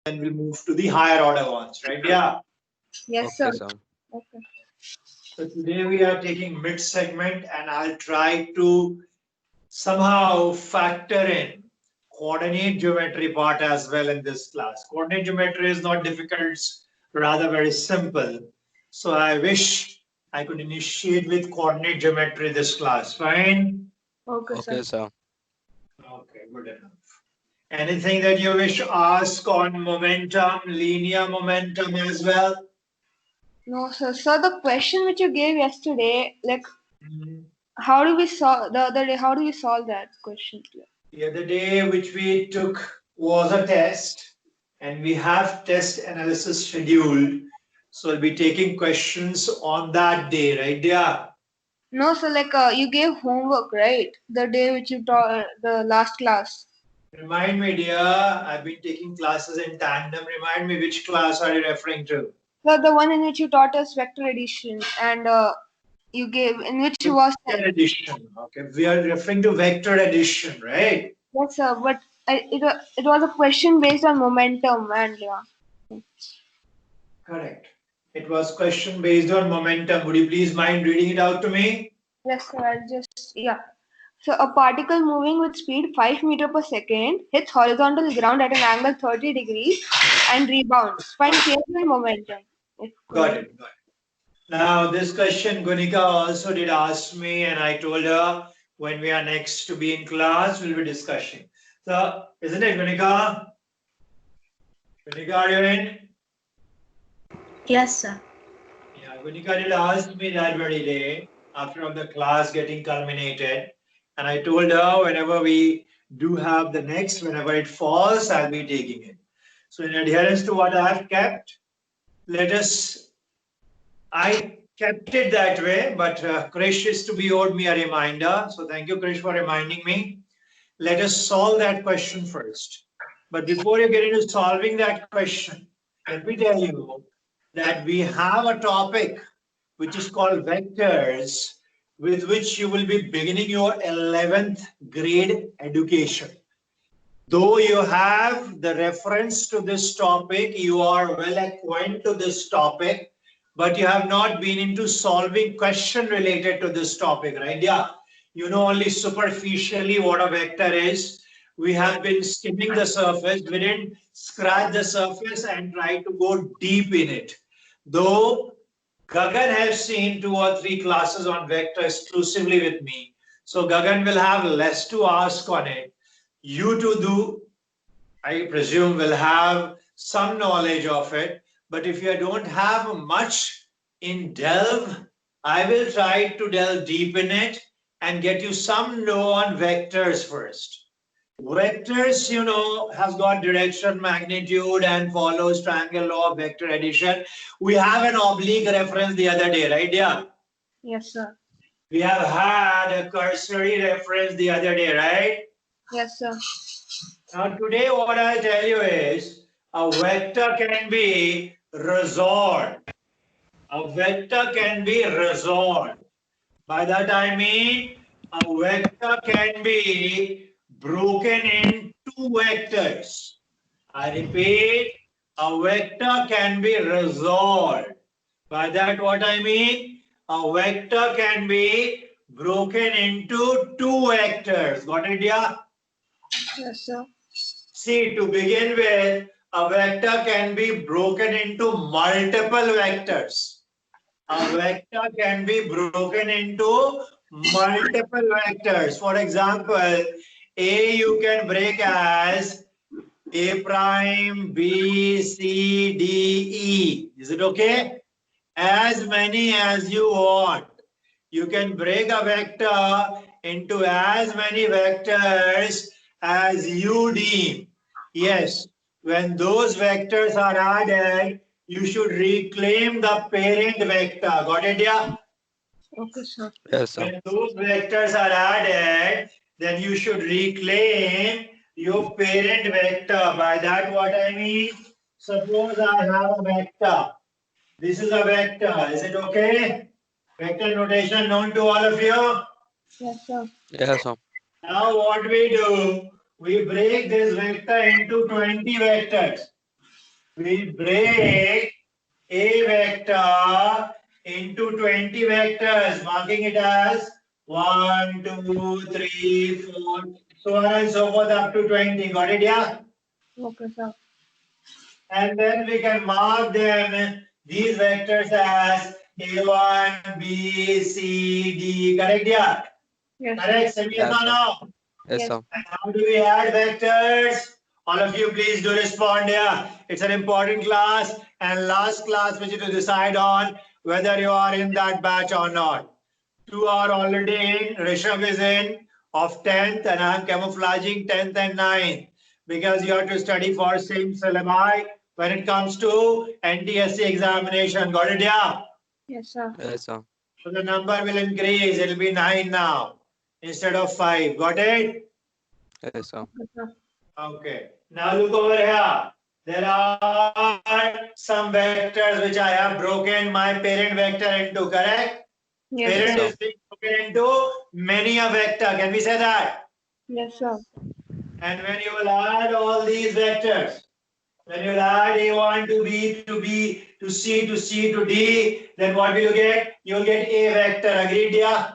then we'll move to the higher order ones, right? Yeah. Yes, Okay, sir. sir. Okay. So today we are taking mid segment and I'll try to somehow factor in coordinate geometry part as well in this class. Coordinate geometry is not difficult, it's rather very simple. So I wish I could initiate with coordinate geometry this class. Fine? Okay, sir. Okay, sir. Okay, good enough. Anything that you wish to ask on momentum, linear momentum as well? No, sir. So the question which you gave yesterday, like, Mhm. how do we solve the other day? How do we solve that question? The other day, which we took, was a test, and we have test analysis scheduled. So we'll be taking questions on that day, right? Yeah. No, sir. Like, you gave homework, right? The day which you taught the last class. Remind me, dear. I've been taking classes in tandem. Remind me, which class are you referring to? The one in which you taught us vector addition, and you gave in which you was Vector addition. Okay, we are referring to vector addition, right? yes, sir. But it was a question based on momentum, and yeah. Correct. It was question based on momentum. Would you please mind reading it out to me? Yes, sir. I'll just yeah. So a particle moving with speed 5 meter per second hits horizontal ground at an angle 30 degrees and rebounds. Find change in momentum. If Got it. Got it. Now, this question Gunika also did ask me, and I told her when we are next to be in class, we'll be discussing. So, isn't it, Gunika? Gunika, are you in? Yes, sir. Yeah, Gunika did ask me that very day after the class getting culminated, and I told her whenever we do have the next, whenever it falls, I'll be taking it. So, in adherence to what I have kept, let us. I kept it that way, but Krish is to be owed me a reminder. So thank you, Krish, for reminding me. Let us solve that question first. But before you get into solving that question, let me tell you that we have a topic which is called vectors, with which you will be beginning your 11th grade education. Though you have the reference to this topic, you are well acquainted to this topic, but you have not been into solving question related to this topic, right? Yeah. You know only superficially what a vector is. We have been skimming the surface. We didn't scratch the surface and try to go deep in it. Though Gagan has seen 2 or 3 classes on vector exclusively with me. So Gagan will have less to ask on it. You to do, I presume, will have some knowledge of it. But if you don't have much in delve, I will try to delve deep in it and get you some know on vectors first. Vectors, you know, has got direction, magnitude, and follows triangle law of vector addition. We have an oblique reference the other day, right? Yeah. yes, sir. We have had a cursory reference the other day, right? Yes, sir. Now today what I'll tell you is a vector can be resolved. A vector can be resolved. By that I mean a vector can be broken in 2 vectors. I repeat, a vector can be resolved. By that what I mean? A vector can be broken into 2 vectors. Got it, yeah? Yes, sir. See, to begin with, a vector can be broken into multiple vectors. A vector can be broken into multiple vectors. For example, A you can break as A prime, B, C, D, E. Is it okay? As many as you want. You can break a vector into as many vectors as you deem. Yes, when those vectors are added, you should reclaim the parent vector. Got it, yeah? Okay, sir. Yes, sir. When those vectors are added, then you should reclaim your parent vector. By that, what I mean? Suppose I have a vector. This is a vector. Is it okay? Vector notation known to all of you? Yes, sir. Yes, sir. Now what we do? We break this vector into 20 vectors. we break a vector into 20 vectors, marking it as 1, 2, 3, 4, so on and so forth up to 20. Got it, yeah? Okay, sir. And then we can mark them, these vectors, as A1, B, C, D. Correct, yeah? Yes, sir. Correct, say yes Yes, or sir. no? Yes, Yes. sir. And how do we add vectors? All of you, please do respond here. It's an important class and last class which you to decide on whether you are in that batch or not. Two are already in, Rishabh is in of 10th and I'm camouflaging 10th and 9th because you have to study for same syllabi when it comes to NTSC examination. Got it, yeah? Yes, sir. Yes, sir. So the number will increase. It'll be 9 now instead of 5. Got it? Yes, sir. Okay, sir. Okay. Now look over here. There are some vectors which I have broken my parent vector into, correct? Yes, Parent sir. is being broken into many a vector. Can we say that? Yes, sir. And when you will add all these vectors, when you will add A1 to B to B to C to C to D, then what will you get? You will get A vector. Agreed, yeah?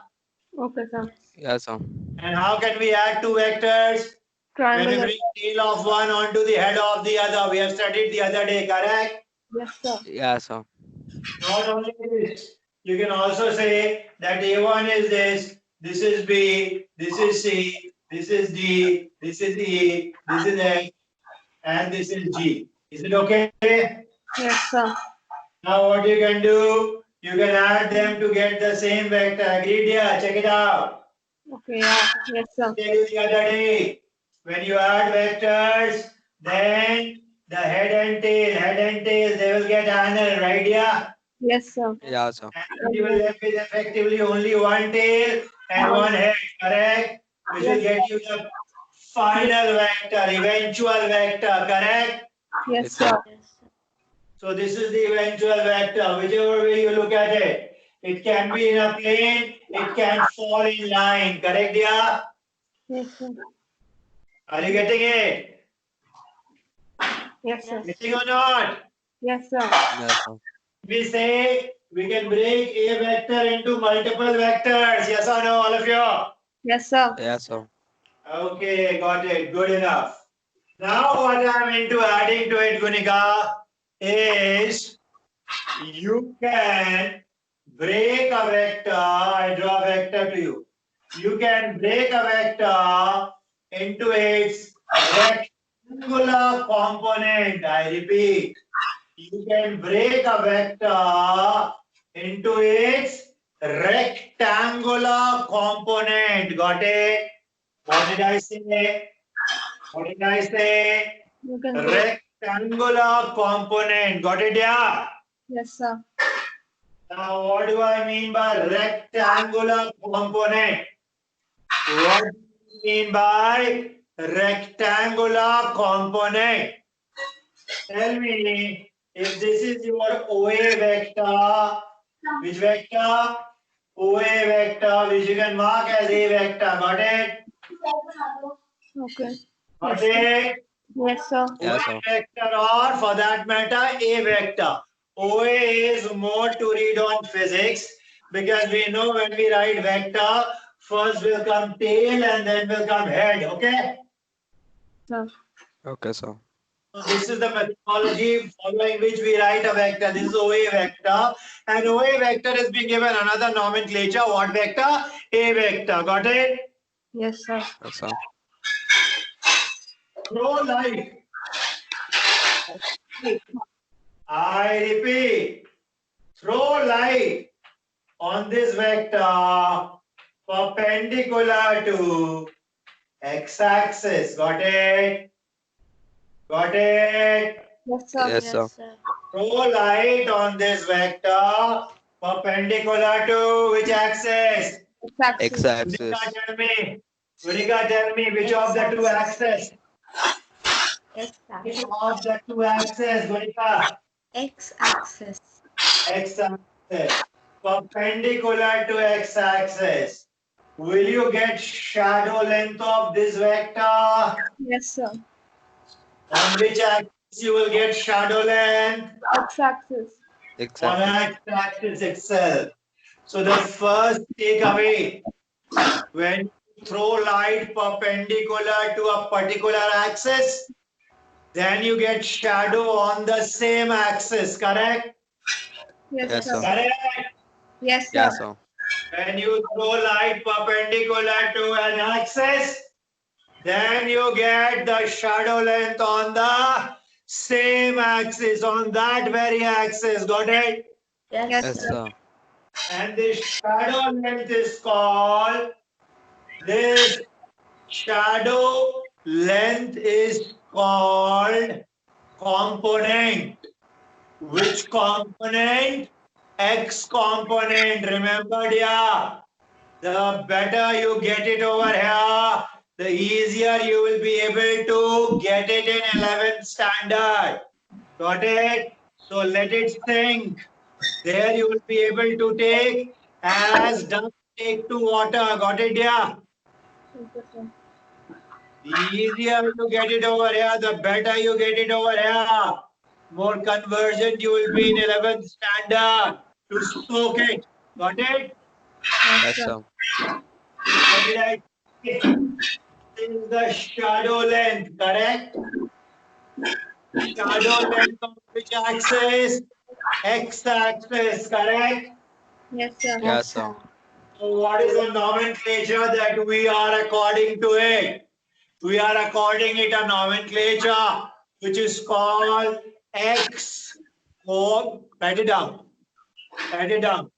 Okay, sir. Yes, sir. And how can we add two vectors? When we Triangle. bring tail of one onto the head of the other. We have studied the other day, correct? Yes, sir. Yes, sir. Not only this, you can also say that A1 is this is B, this is C, this is D, this is E, this is H, and this is G. Is it okay? Yes, sir. Now what you can do, you can add them to get the same vector. Agreed? Yeah, check it out. Okay, yeah. Yes, sir. Tell you the other day, when you add vectors, then the head and tail, they will get annual, right? Yeah. Yes, sir. Yes, sir. And you will left with effectively only one tail and one head, correct? Which will get you the final vector, eventual vector, correct? Yes, sir. Yes, sir. So this is the eventual vector, whichever way you look at it. It can be in a plane, it can fall in line, correct? Yeah. Yes, sir. Are you getting it? Yes, sir. Getting or not? Yes, sir. Yes, sir. We say we can break a vector into multiple vectors. Yes or no, all of you? Yes, sir. Yes, sir. Okay, got it. Good enough. Now what I'm into adding to it, Gunika, is you can break a vector. I draw a vector to you. You can break a vector into its rectangular component. I repeat, you can break a vector into its rectangular component. Got it? What did I say? What did I say? You can break. Rectangular component. Got it, yeah? Yes, sir. Now, what do I mean by rectangular component? What do you mean by rectangular component? Tell me, if this is your OA vector, which vector? OA vector, which you can mark as A vector. Got it? Okay. Got Yes, sir. it? Yes, sir. Yes, OA sir. vector, or for that matter, A vector. OA is more to read on physics because we know when we write vector, first will come tail and then will come head. Okay? Sir. Okay, sir. So this is the methodology following which we write a vector. This is OA vector. And OA vector is being given another nomenclature. What vector? A vector. Got it? Yes, sir. Yes, sir. Throw light. I repeat. Throw light on this vector perpendicular to x-axis. Got it? Got it? Yes, sir. Yes, sir. Yes, sir. Throw light on this vector perpendicular to which axis? X-axis. X-axis. Gunika, tell me. Gunika, tell me which of the two axes? Which X-axis. of the two axes, Gunika? X-axis. X-axis. Perpendicular to x-axis. Will you get shadow length of this vector? Yes, sir. On which axis you will get shadow length X-axis. on X-axis. x-axis itself. So the first takeaway, when you throw light perpendicular to a particular axis, then you get shadow on the same axis, correct? Yes, Yes, sir. sir. Correct. Yes, Yes, sir. sir. When you throw light perpendicular to an axis, then you get the shadow length on the same axis, on that very axis. Got it? Yes, Yes, Yes, sir. sir. And this shadow length is called, this shadow length is called component. Which component? X component. Remember, dear? The better you get it over here, the easier you will be able to get it in 11th standard. Got it? So let it sink. There you will be able to take as duck take to water. Got it, yeah? Yes, sir. The easier you get it over here, the better you get it over here. More convergent you will be in 11th standard to soak it. Got it? Yes, Yes, sir. sir. What did I say? This is the shadow length, correct? Shadow length of which axis? X-axis, correct? Yes, sir. Yes, sir. So what is the nomenclature that we are according to it? We are according it a nomenclature which is called X. Oh, write it down. Write it down.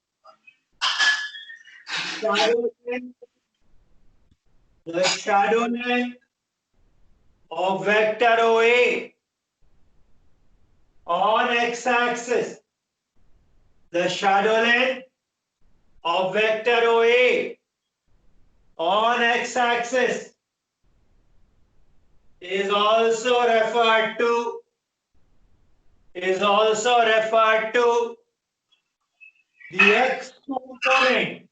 Shadow length, the shadow length of vector OA on x-axis. The shadow length of vector OA on x-axis is also referred to the x component.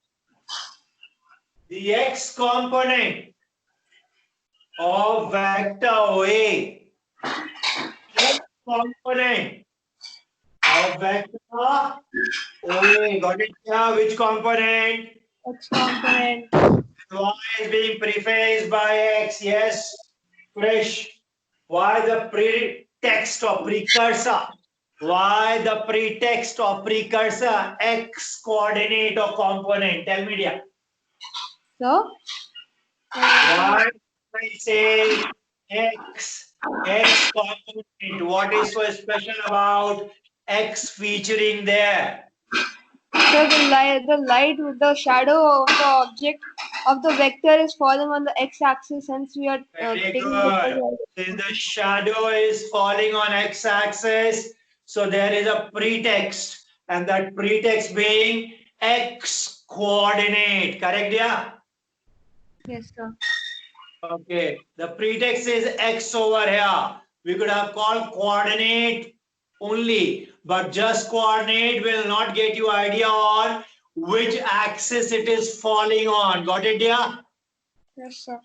The x component of vector OA. X component of vector OA. Got it here? Which component? X component. Y is being prefaced by X. Yes, fresh. Why the pretext or precursor? Why the pretext or precursor? X coordinate or component? Tell me, dear. So, Why I say X? X component. What is so special about X featuring there? so the light with the shadow of the object of the vector is falling on the x-axis, hence we are Very taking good. the Since the shadow is falling on x-axis, so there is a pretext, and that pretext being x coordinate. Correct, yeah? Yes, sir. Okay. The pretext is x over here. We could have called coordinate only, but just coordinate will not get you idea on which axis it is falling on. Got it, yeah? Yes, sir.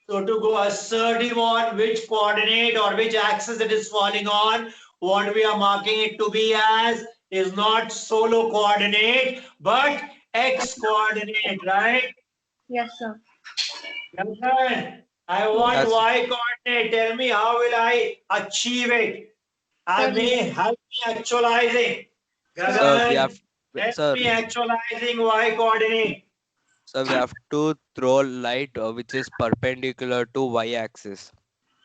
So to go assertive on which coordinate or which axis it is falling on, what we are marking it to be as is not solo coordinate, but x coordinate, right? Yes, sir. Gagan, I want Yes, y coordinate. Tell me how will I achieve it? I may help me actualizing. sir. We Gagan, have, help sir. me actualizing y coordinate. So we have to throw light which is perpendicular to y-axis.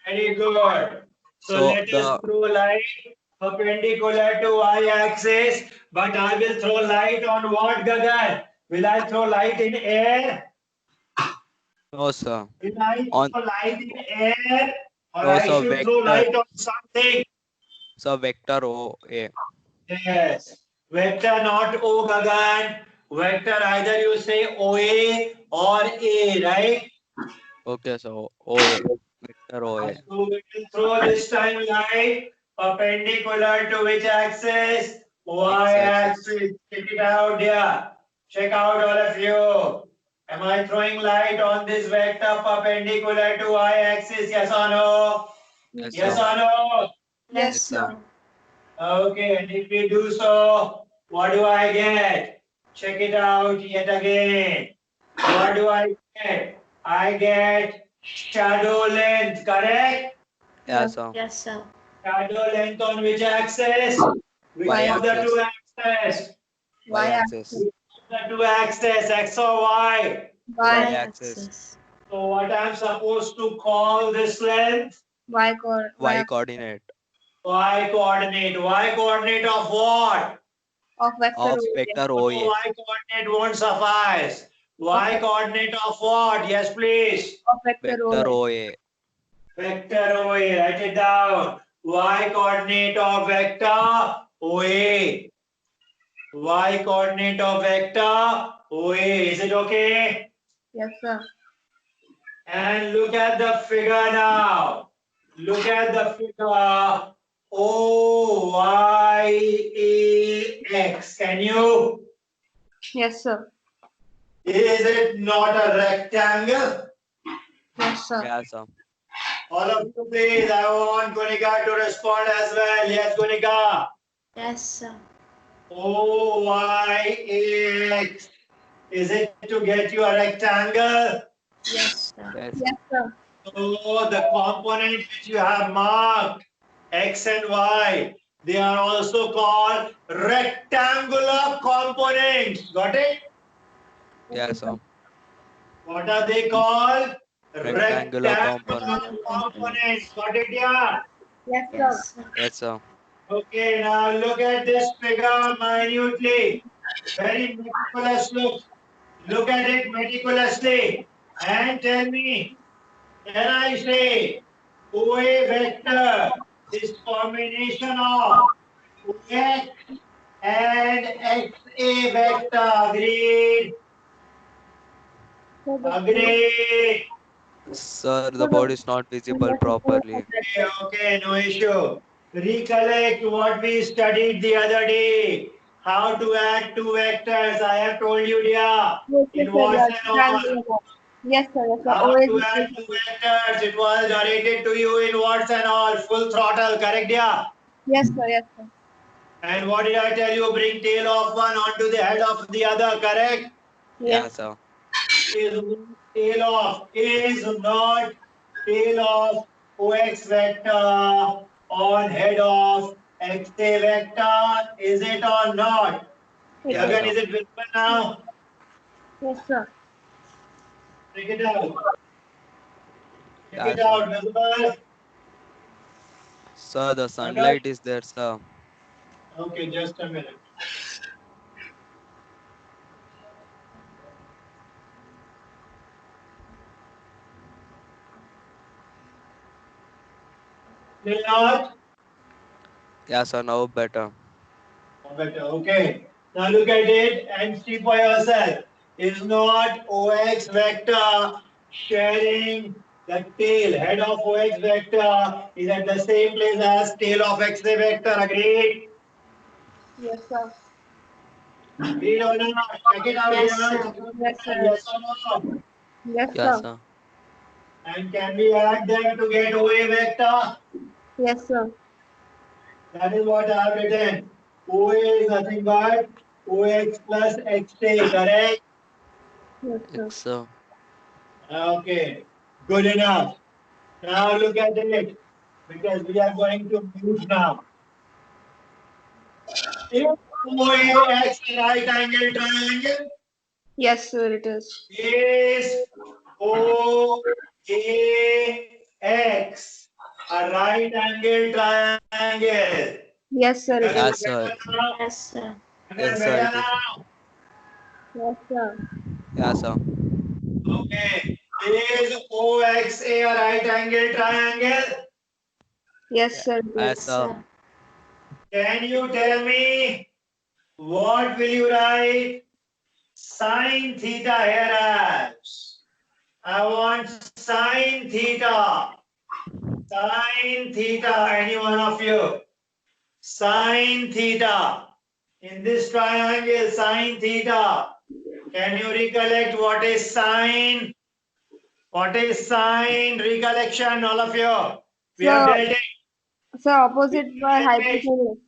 Very good. So So let us the throw light perpendicular to y-axis, but I will throw light on what, Gagan? Will I throw light in air? no, sir. Will I On throw light in air? Or no, I sir. should throw Vector. light on something? So vector OA. Yes. Vector not O, Gagan. Vector either you say OA or A, right? Okay, so OA. Vector OA. So we will throw this time light perpendicular to which axis? X-axis. Y-axis. Check it out here. Check out all of you. Am I throwing light on this vector perpendicular to y-axis? Yes or no? Yes, Yes sir. or no? Yes, Yes, sir. sir. Okay, and if we do so, what do I get? Check it out yet again. What do I get? I get shadow length, correct? Yeah, Yes. sir. Yes, sir. Shadow length on which axis? Which Y of the two axis. axes? Y Y axis. Which of the two axes, X or Y? Y Y axis. axis. So what I'm supposed to call this length? Y core Y coordinate. Y coordinate. Y coordinate of what? of vector Of OA. vector No, OA. Y coordinate won't suffice. Y Okay. coordinate of what? Yes, please. Of vector Vector OA. OA. Vector OA. Write it down. Y coordinate of vector OA. Y coordinate of vector OA. Is it okay? Yes, sir. And look at the figure now. Look at the figure OYAX. Can you? Yes, sir. Is it not a rectangle? Yes, sir. Yeah, sir. All of you, please. I want Gunika to respond as well. Yes, Gunika. Yes, sir. OYAX. Is it to get you a rectangle? Yes, sir. Yes. Yes, sir. So the component which you have marked, X and Y, they are also called rectangular components. Got it? Yeah, sir. What are they called? Rectangular component. Rectangular components. Got it, yeah? Yes, sir. Yes, sir. Yes, sir. Okay, now look at this figure minutely. Very meticulous look. Look at it meticulously and tell me, can I say OA vector is combination of OX and XA vector? Agreed? Agreed. Sir, the board is not visible properly. Okay, okay, no issue. Recollect what we studied the other day. How to add two vectors. I have told you, dear. In what and all. Yes, sir. Yes, sir. How OA is to add two vectors. It was narrated to you in words and all. Full throttle, correct, dear? Yes, sir. Yes, sir. And what did I tell you? Bring tail of one onto the head of the other, correct? Yeah, Yes. sir. Is not tail of OX vector on head of XA vector. Is it or not? Yeah, Again, sir. is it visible now? Yes, sir. Check it out. Check Yeah, it sir. out. Visible? Sir, the sunlight is there, sir. Okay, just a minute. Still not? Yeah, sir. Now better. Better. Okay. Now look at it and see for yourself. Is not OX vector sharing the tail? Head of OX vector is at the same place as tail of XA vector. Agreed? Yes, sir. Agreed or not? Check it out Yes, here. sir. Yes, sir. Yes or no? Yes, Yeah, sir. sir. And can we add them to get OA vector? Yes, sir. That is what I have written. OA is nothing but OX plus XA. Correct? Yes, sir. Yes, sir. Okay. Good enough. Now look at it, because we are going to mute now. Is OAX a right angle triangle? Yes, sir. It is. Is OAX a right angle triangle? Yes, sir. It Yeah, is. sir. Yes, sir. Yes, sir. It is. Yes, sir. Yeah, sir. Okay. Is OXA a right angle triangle? Yes, sir. It Yes, is. Yes, sir. sir. Can you tell me what will you write sine theta here as? I want sine theta. Sine theta, any one of you. Sine theta. In this triangle, sine theta. Can you recollect what is sine? What is sine? Recollection, all of you. We have Sir, dealt it. So opposite by hypotenuse.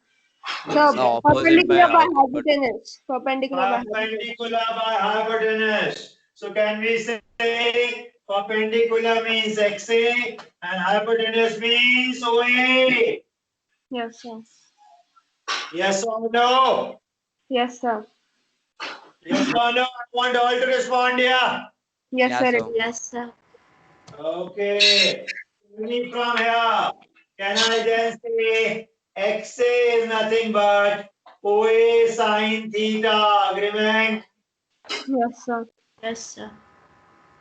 So Opposite by perpendicular by hypotenuse. hypotenuse. Perpendicular by hypotenuse. Perpendicular by hypotenuse. So can we say perpendicular means XA and hypotenuse means OA? Yes, sir. Yes or no? Yes, sir. Yes or no? I want all to respond here. Yes, Yeah, sir. sir. Yes, sir. Okay. Only from here. Can I then say XA is nothing but OA sine theta agreement Yes, sir. Yes, sir.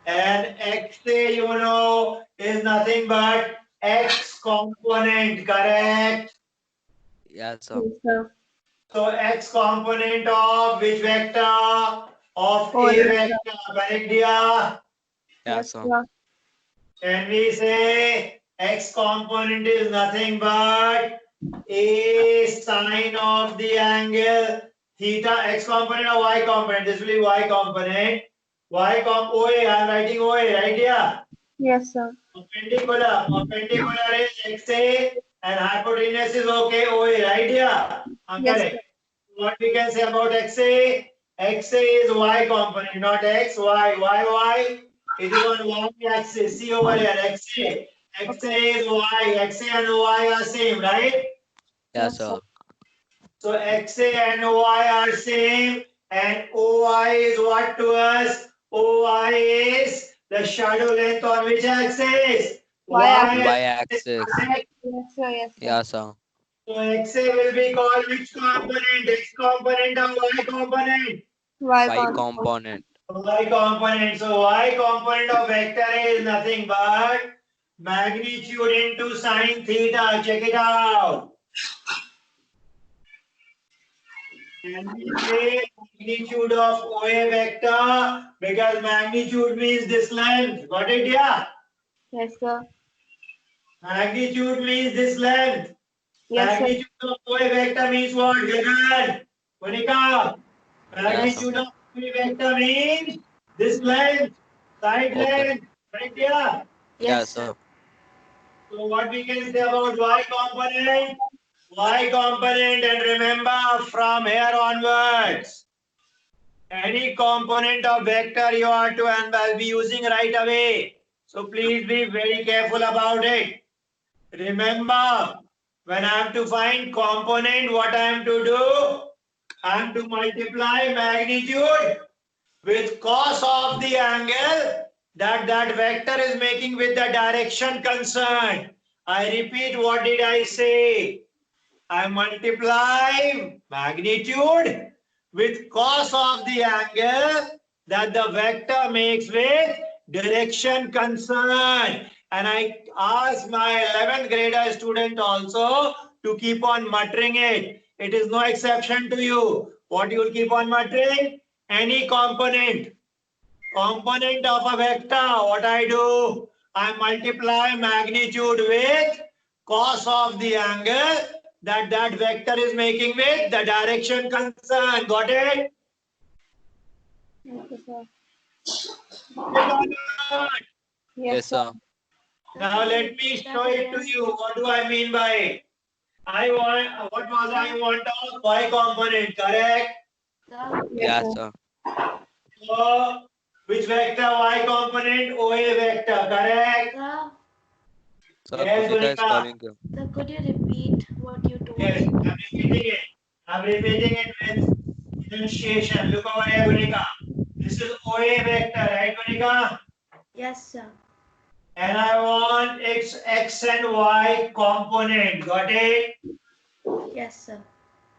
and XA is nothing but X component, correct? Yeah, sir. Yes, sir. So X component of which vector? Of Oh, A yes, vector, correct dear? Yeah, yes, sir. sir. Can we say X component is nothing but A sine of the angle theta? X component or Y component? This will be Y component. OA, I am writing OA, right here. Yes, sir. Perpendicular is XA and hypotenuse is okay, OA, right here. Yes, Correct. sir. What we can say about XA? XA is Y component, not X, Y. Why? It is on Y axis. See over here, XA. XA is Y. XA and Y are same, right? Yeah, Yes, sir. sir. So XA and Y are same, and OI is what to us? OI is the shadow length on which axis? Y axis. Y axis. axis. Correct? Yes, sir. Yes, sir. Yeah, sir. So XA will be called which component? X component or Y component? Y Y component. component. Y component. So Y component of vector A is nothing but magnitude into sine theta. Check it out. Can we say magnitude of OA vector? Because magnitude means this length. Got it, yeah? Yes, sir. Magnitude means this length. Yes, sir. Magnitude of OA vector means what? Gagan? Monica? Yes, sir. Magnitude of OA vector means this length. Side Okay. length. Right, yeah? Yeah, Yes, sir. sir. So what we can say about Y component? Y component, and remember from here onwards, any component of vector you are to and I'll be using right away. So please be very careful about it. Remember, when I have to find component, what I am to do? I am to multiply magnitude with cos of the angle that vector is making with the direction concerned. I repeat, what did I say? I multiply magnitude with cos of the angle that the vector makes with direction concerned. And I ask my 11th grader student also to keep on muttering it. It is no exception to you. What you will keep on muttering? Any component of a vector, what I do? I multiply magnitude with cos of the angle that vector is making with the direction concerned. Got it? Yes, sir. Yes, Yes, sir. sir. Now let me show it to you. What do I mean by it? I want, what was I want of Y component, correct? Sir. Yeah, Yes, sir. So, which vector? Y component, OA vector, correct? Sir. Sir, Yes, Gurika is Monica. calling you. Sir, could you repeat what you told? Yes, I'm repeating it. I'm repeating it with enunciation. Look over here, Monica. This is OA vector, right, Monica? Yes, sir. And I want its X and Y component. Got it? Yes, sir.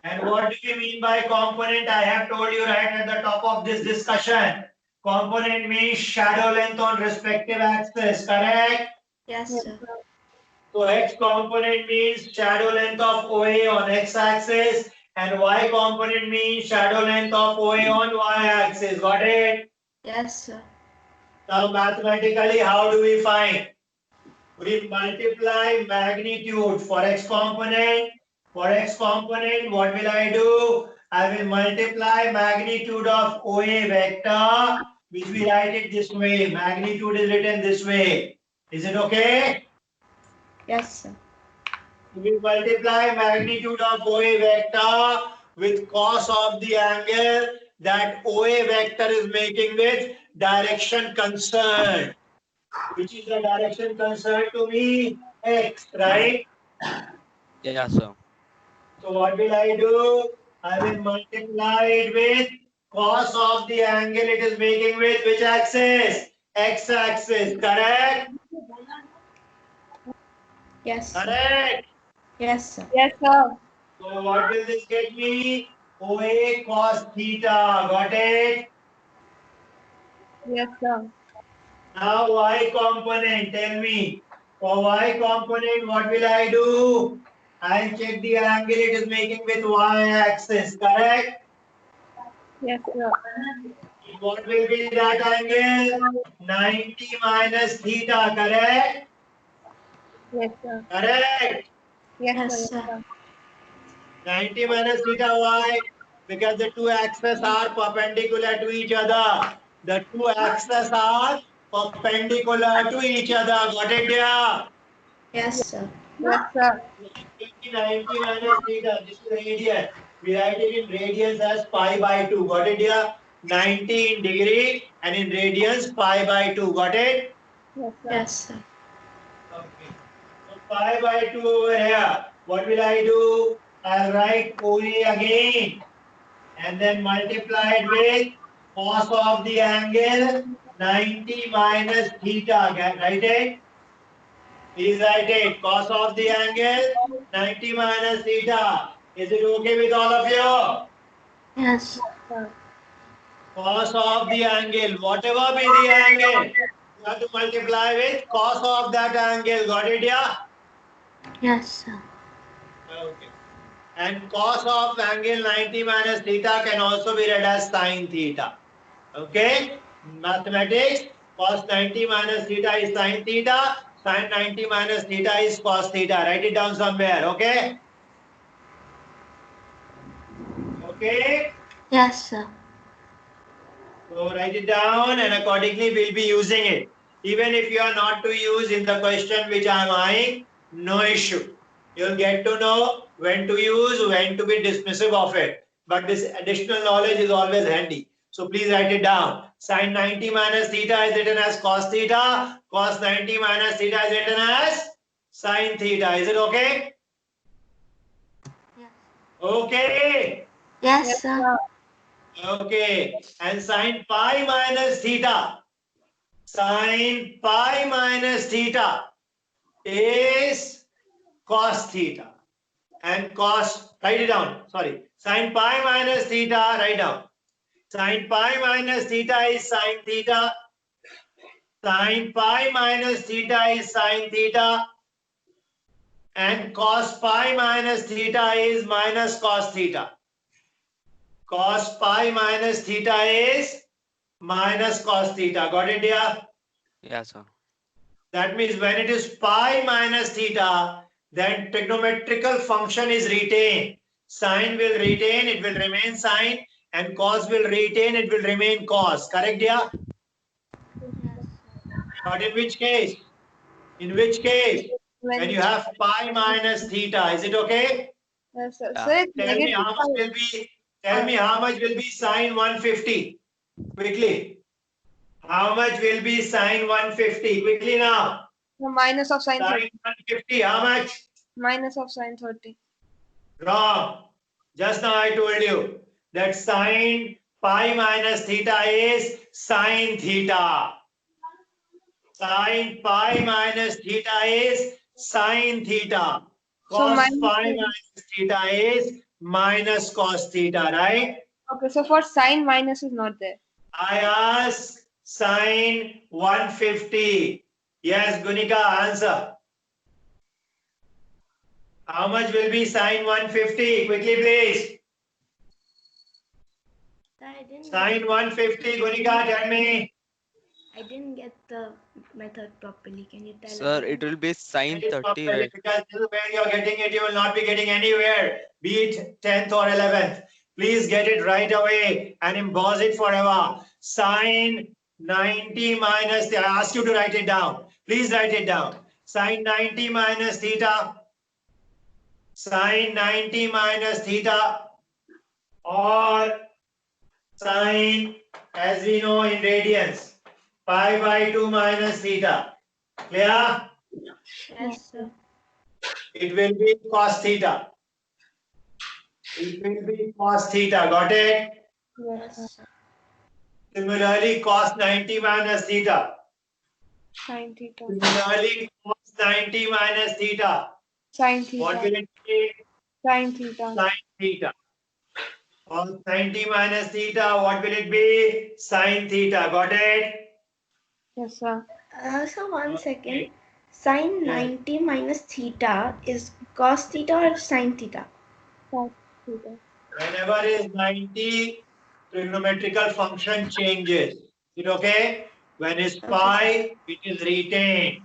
And what do you mean by component? I have told you right at the top of this discussion. Component means shadow length on respective axis, correct? Yes, yes, sir. sir. So X component means shadow length of OA on X axis and Y component means shadow length of OA on Y axis. Got it? Yes, sir. Now mathematically, how do we find? We multiply magnitude for X component. For X component, what will I do? I will multiply magnitude of OA vector, which we write it this way. Magnitude is written this way. Is it okay? Yes, sir. We multiply magnitude of OA vector with cos of the angle that OA vector is making with direction concerned. Which is the direction concerned to me? X, right? Yeah, sir. So what will I do? I will multiply it with cos of the angle it is making with which axis? X axis, correct? Yes, sir. Correct. Yes, sir. Yes, sir. So what will this get me? OA cos theta, got it? Yes, sir. Now y component, tell me. For y component, what will I do? I'll check the angle it is making with y axis, correct? Yes, sir. What will be that angle? 90 minus theta, correct? Yes, sir. Correct. Yes, Yes, sir. sir. 90 minus theta, why? Because the two axes are perpendicular to each other. The two axes are perpendicular to each other. Got it, dear? Yes, sir. Yes, sir. 90 minus theta, this is radian. We write it in radians as pi by 2. Got it, dear? 90 in degree and in radians pi by 2. Got it? Yes, sir. Yes, sir. Okay. So pi by 2 over here. What will I do? I'll write OA again and then multiply it with cos of the angle 90 minus theta. Write it? Please write it. Cos of the angle 90 minus theta. Is it okay with all of you? Yes. Sir. Cos of the angle, whatever be the angle, you have to multiply with cos of that angle. Got it, yeah? Yes, sir. Okay. And cos of angle 90 minus theta can also be read as sine theta. Okay? Mathematics, cos 90 minus theta is sine theta, sine 90 minus theta is cos theta. Write it down somewhere, okay? Okay? Yes, sir. So write it down and accordingly we'll be using it. Even if you are not to use in the question which I am eyeing, no issue. You'll get to know when to use, when to be dismissive of it. But this additional knowledge is always handy. So please write it down. Sin 90 minus theta is written as cos theta. Cos 90 minus theta is written as sin theta. Is it okay? Yes. Okay. Yes, Yes, sir. sir. Okay. And sin pi minus theta. Sin pi minus theta is cos theta. And cos, write it down. Sorry. Sin pi minus theta, write down. Sin pi minus theta is sin theta. Sin pi minus theta is sin theta. And cos pi minus theta is minus cos theta. Cos pi minus theta is minus cos theta. Got it, dear? Yeah, sir. That means when it is pi minus theta, then trigonometrical function is retained. Sine will retain, it will remain sine, and cos will retain, it will remain cos. Correct, dear? Yes. But in which case? In which case? When you have pi minus theta, is it okay? Yes, sir. Yeah. So it's Tell me negative how much will be, tell me how much will be sine 150? Quickly. How much will be sine 150? Quickly now. the minus of sine 30. Sine 150, how much? Minus of sine 30. Wrong. Just now I told you that sine pi minus theta is sine theta. Sine pi minus theta is sine theta. So Cos minus pi minus theta is minus cos theta, right? Okay, so for sine minus is not there. I ask sine 150. Yes, Gunika, answer. How much will be sine 150? Quickly, please. I didn't Sine 150, Gunika, tell me. I didn't get the method properly. Can you tell Sir, again? it will be sine Get it 30, properly, right? because this is where you're getting it, you will not be getting anywhere, be it 10th or 11th. Please get it right away and emboss it forever. Sine 90 minus, I ask you to write it down. Please write it down. Sine 90 minus theta. Sine 90 minus theta or sine, as we know in radians, pi by 2 minus theta. Clear? Yes, sir. It will be cos theta. It will be cos theta. Got it? Yes, sir. Yes, sir. Similarly, cos 90 minus theta. Sin theta. Similarly, cos 90 minus theta. Sin What theta. will it be? Sin theta. Sin theta. Cos 90 minus theta, what will it be? Sin theta. Got it? Yes, sir. So one second. Okay. Sine Yes. 90 minus theta is cos theta or sine theta? Cos theta. Whenever is 90, trigonometrical function changes. Is it okay? When is Okay, pi, it is retained.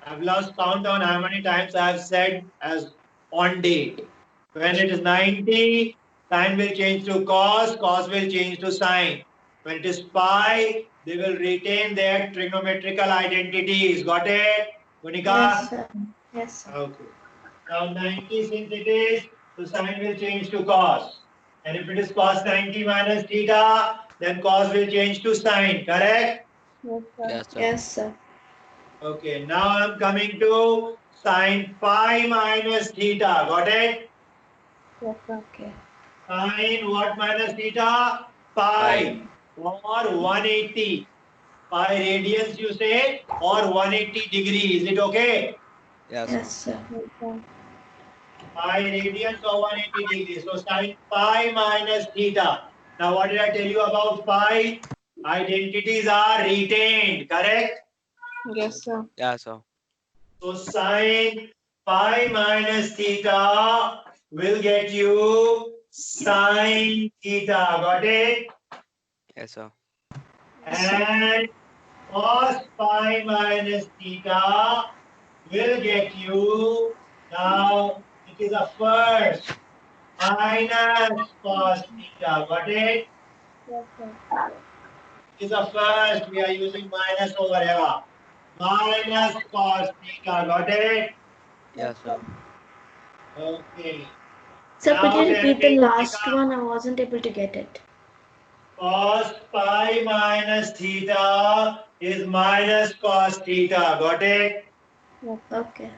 I've lost count on how many times I have said as on date. When it is 90, sine will change to cos, cos will change to sine. When it is pi, they will retain their trigonometrical identities. Got it, Monica? Yes, sir. Yes, sir. Okay. Now 90 since it is, so sine will change to cos. And if it is cos 90 minus theta, then cos will change to sine. Correct? Yes, sir. Yes, sir. Yes, sir. Okay, now I'm coming to sine pi minus theta. Got it? Yes, sir. Okay. Sine what minus theta? Pi. Or 180. Pi radians you say, or 180 degree. Is it okay? Yes, Yes, sir. sir. Yes, sir. Pi radians or 180 degrees. So sine pi minus theta. Now what did I tell you about pi? Identities are retained. Correct? Yes, sir. Yes, sir. So sine pi minus theta will get you sine theta. Got it? Yes, sir. And cos pi minus theta will get you, now it is a first, minus cos theta. Got it? Yes, sir. It is a first. We are using minus over here. Minus cos theta. Got it? Yes, sir. Okay. Sir, could Now you tell repeat the me, last Monica, one? I wasn't able to get it. cos pi minus theta is minus cos theta. Got it? Yes, sir. Okay.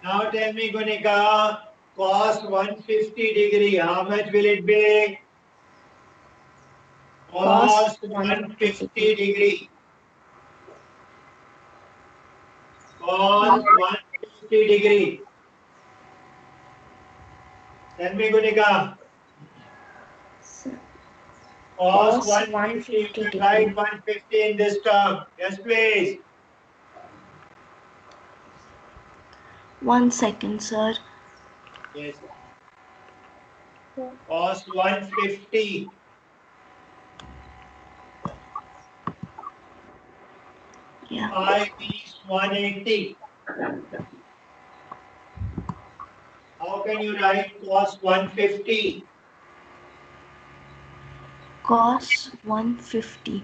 Now tell me, Gunika, cos 150 degree, how much will it be? Cos Cos 150 degree. Cos 150 degree. Tell me, Gunika, So, cos cos 150, you 150 can degree. write 150 in this term. Yes, please. 1 second, sir. Yes. Sir. Cos 150. Yeah. Pi means 180. How can you write cos 150? Cos 150.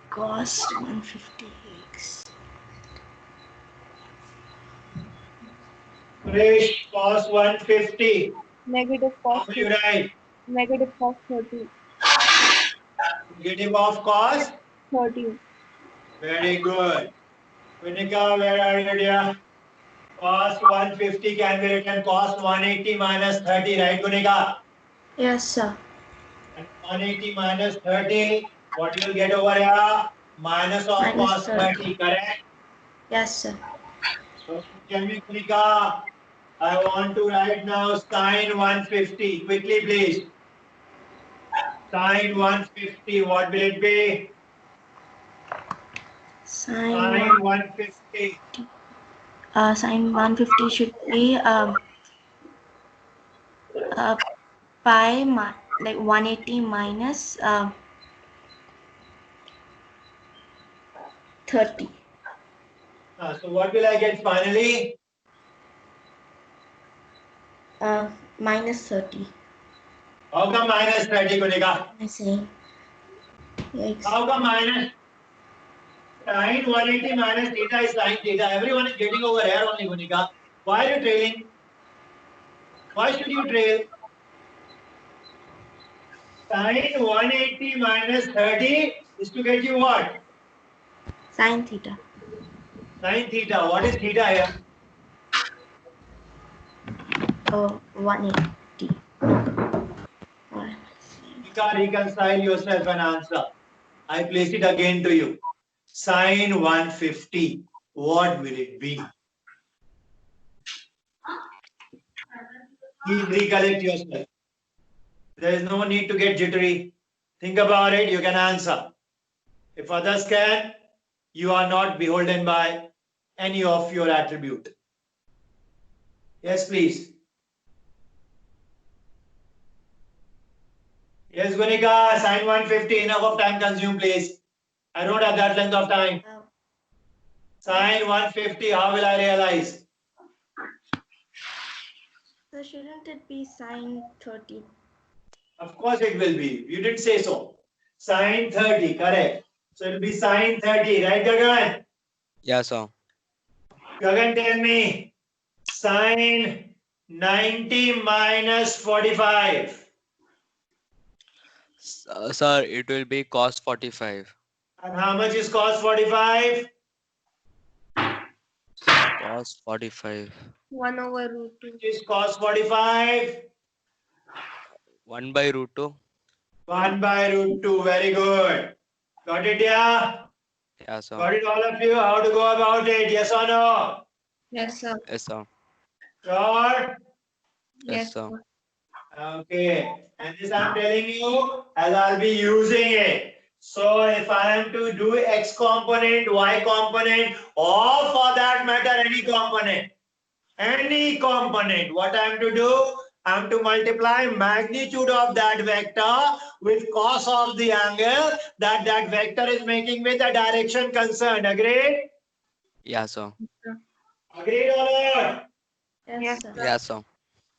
Cos 150x. Fresh cos 150. Negative How cos will you 30. write? Negative cos 30. Negative of cos? 30. Very good. Gunika, where are you, dear? Cos 150 can be written cos 180 minus 30, right, Gunika? Yes, sir. And 180 minus 30, what you will get over here? Minus of Minus cos 30, correct? Yes, sir. So tell me, Gunika, I want to write now sine 150. Quickly, please. Sine 150, what will it be? Sine 150. Sine 150 should be pi like 180 minus 30. So what will I get finally? Minus 30. How come minus 30, Gunika? I say. Yikes. How come minus? Sine 180 minus theta is sine theta. Everyone is getting over here only, Gunika. Why are you trailing? Why should you trail? Sine 180 minus 30 is to get you what? Sine theta. Sine theta. What is theta here? 180. You can't reconcile yourself and answer. I place it again to you. Sine 150. What will it be? Please recollect yourself. There is no need to get jittery. Think about it, you can answer. If others can, you are not beholden by any of your attribute. Yes, please. Yes, Gunika, sine 150, enough of time consumed, please. I don't have that length of time. Sine 150, how will I realize? So shouldn't it be sine 30? Of course it will be. You did say so. Sine 30, correct. So it will be sine 30, right, Gagan? Yeah, sir. Gagan, tell me. Sine 90 minus 45. Sir, it will be cos 45. And how much is cos 45? Cos 45. 1 over root 2. Which is cos 45? 1 by root 2. 1 by root 2. Very good. Got it, yeah? Yeah, sir. Got it, all of you? How to go about it? Yes or no? Yes, sir. Yes, sir. Sure? Yes, sir. Okay. And this I'm telling you as I'll be using it. So if I am to do x component, y component, or for that matter any component, what I am to do? I am to multiply magnitude of that vector with cos of the angle that that vector is making with the direction concerned. Agreed? Yeah, sir. Agreed or not? Yes, sir. Yeah, sir.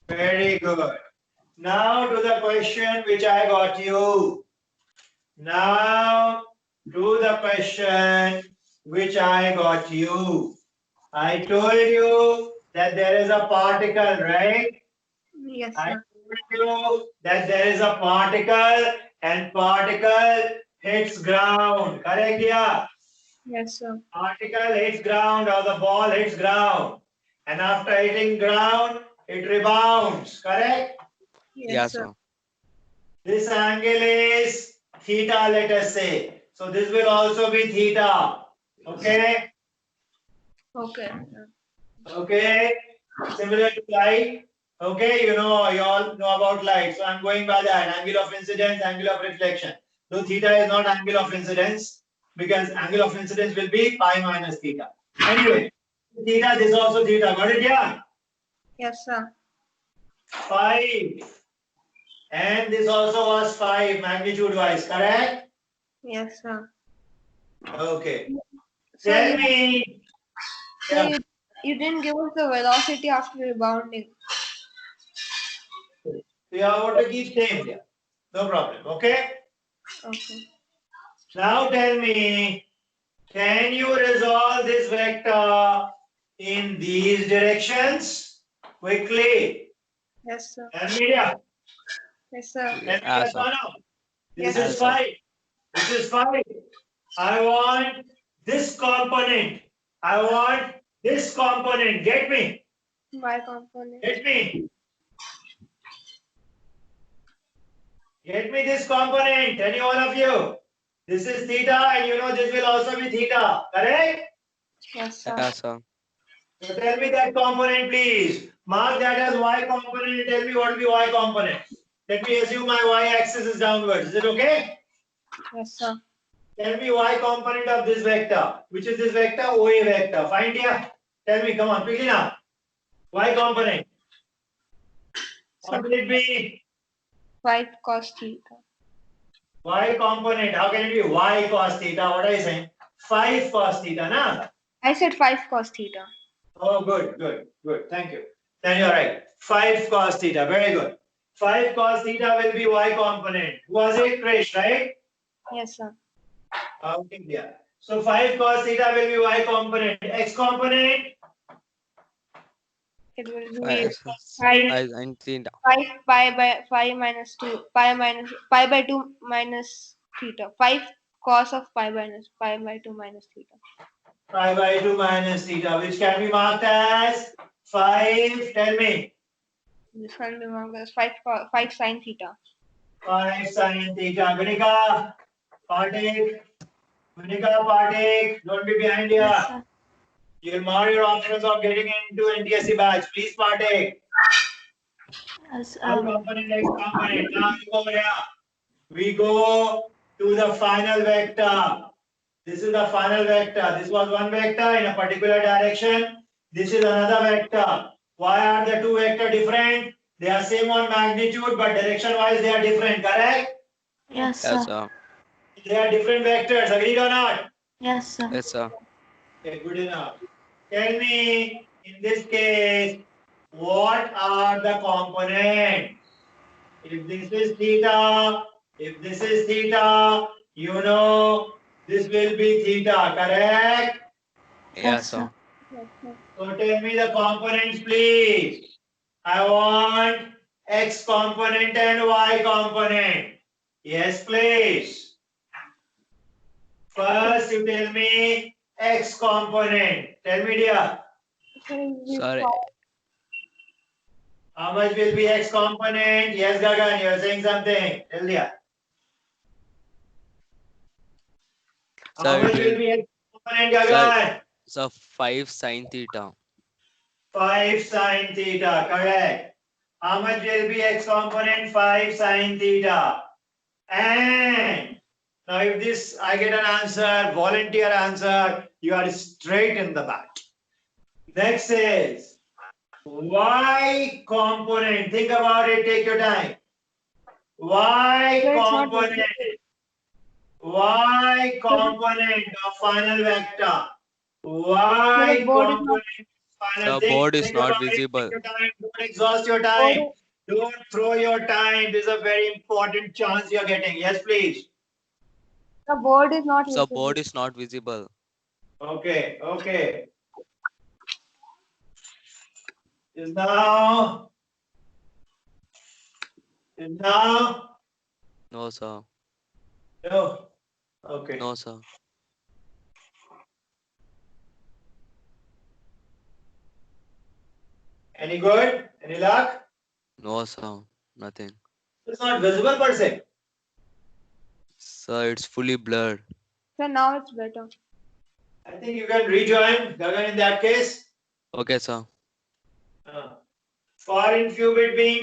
Very good. Now to the question which I got you. Now to the question which I got you. I told you that there is a particle, right? Yes, I sir. told you that there is a particle and particle hits ground. Correct, yeah? Yes, sir. Particle hits ground or the ball hits ground. And after hitting ground, it rebounds. Correct? Yeah, Yes, sir. sir. This angle is theta, let us say. So this will also be theta. Okay? Okay. Okay? Similar to light. Okay, you all know about light. So I'm going by that. Angle of incidence, angle of reflection. So theta is not angle of incidence because angle of incidence will be pi minus theta. Anyway, theta, this also theta. Got it? Yeah? Yes, sir. 5. And this also was 5 magnitude wise. Correct? Yes, sir. Okay. So, Tell me. so Yeah. you didn't give us the velocity after rebounding. So you have to keep same here. No problem. Okay. Okay. Now tell me, can you resolve this vector in these directions quickly? Yes, sir. Tell me, yeah. Yes, sir. Tell me Yeah, yes sir. or no. This Yes, is sir. 5. This is 5. I want this component. I want this component. Get me. Y component. Get me. Get me this component. Any one of you. This is theta and you know this will also be theta. Correct? Yes, sir. Yeah, sir. So tell me that component, please. Mark that as y component and tell me what will be y component. Let me assume my y-axis is downwards. Is it okay? Yes, sir. Tell me y component of this vector. Which is this vector? OA vector. Find here. Tell me, come on, quickly now. Y component. What will it be? 5 cos theta. Y component. How can it be y cos theta? What are you saying? 5 cos theta, na? I said 5 cos theta. Oh, good, good, good. Thank you. Then you're right. 5 cos theta. Very good. 5 cos theta will be y component. Was it, Krish, right? Yes, sir. Okay, yeah. So 5 cos theta will be y component. X component, It will be Five, five sine theta. 5 pi by 5 minus 2 pi by 2 minus theta. 5 cos of pi by 2 minus theta. pi by 2 minus theta, which can be marked as 5. Tell me. This one will be marked as 5 sine theta. 5 sin theta. Ganika, partake. Ganika, partake. Don't be behind here. Yes, sir. You'll mar your options of getting into NTSC batch. Please partake. Yes, Y component, X component. Now you go over here. We go to the final vector. This is the final vector. This was one vector in a particular direction. This is another vector. Why are the two vectors different? They are same on magnitude, but direction wise they are different, correct? yes, Yes, sir. sir. They are different vectors, agreed or not? Yes, sir. Yes, sir. Okay, good enough. Tell me, in this case, what are the components? If this is theta, you know this will be theta, correct? Yes, sir. So tell me the components, please. I want X component and Y component. Yes, please. First, you tell me X component. Tell me, dear, Sorry. how much will be X component? Yes, Gagan, you are saying something. Tell dear. How Sir, much it will will, be X component, sir, Gagan? sir, 5 sine theta. 5 sin theta, correct. How much will be X component? 5 sin theta. And now if this, I get an answer, volunteer answer, you are straight in the back. Next is Y component. Think about it, take your time. Y So it's not component. Y component of final vector. Y the board is not- component final Sir, thing. board is Think not about it, visible. take your time, don't exhaust your board time. Don't throw your time. This is a very important chance you're getting. Yes, please. the board is not Sir, visible. board is not visible. Okay, okay. Is now. No, sir. No. Okay. No, sir. Any good? Any luck? No, sir. Nothing. It's not visible per se. Sir, it's fully blurred. So now it's better. I think you can rejoin Gagan in that case. Okay, sir. Foreign qubit being